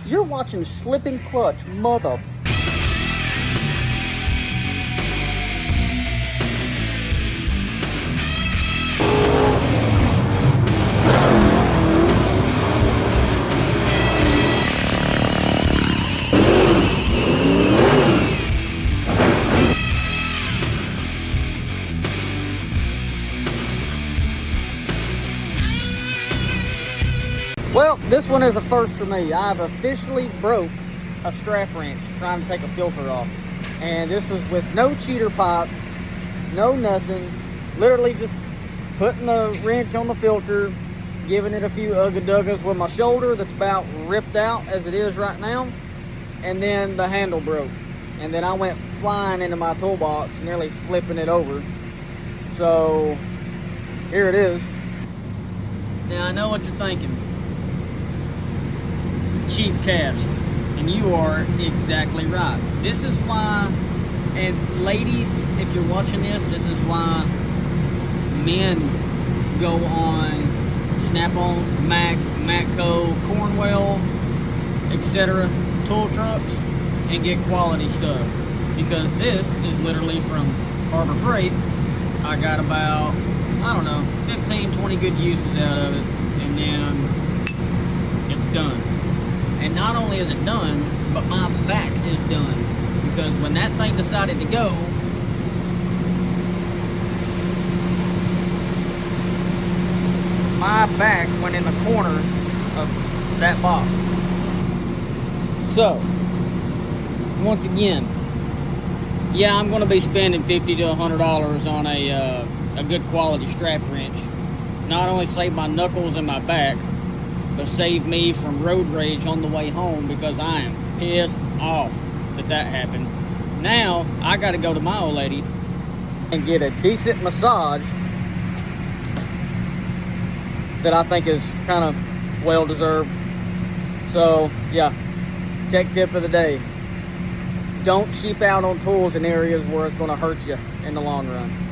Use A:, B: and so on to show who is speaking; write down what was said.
A: You're watching Slipping Clutch, mother. Well, this one is a first for me. I've officially broke a strap wrench trying to take a filter off. And this was with no cheater pipe, no nothing. Literally just putting the wrench on the filter, giving it a few ugga-duggas with my shoulder that's about ripped out as it is right now. And then the handle broke. And then I went flying into my toolbox, nearly flipping it over. So, here it is. Now, I know what you're thinking. Cheap cast, and you are exactly right. This is why, and ladies, if you're watching this is why men go on Snap-on, Mac, Matco, Cornwell, etc. tool trucks and get quality stuff, because this is literally from Harbor Freight. I got about, I don't know, 15-20 good uses out of it, and then it's done. And not only is it done, but my back is done. Because when that thing decided to go, my back went in the corner of that box. So, once again, yeah, I'm going to be spending $50 to $100 on a good quality strap wrench. Not only save my knuckles and my back, but save me from road rage on the way home, because I am pissed off that happened. Now, I got to go to my old lady and get a decent massage that I think is kind of well deserved. So, yeah, tech tip of the day. Don't cheap out on tools in areas where it's going to hurt you in the long run.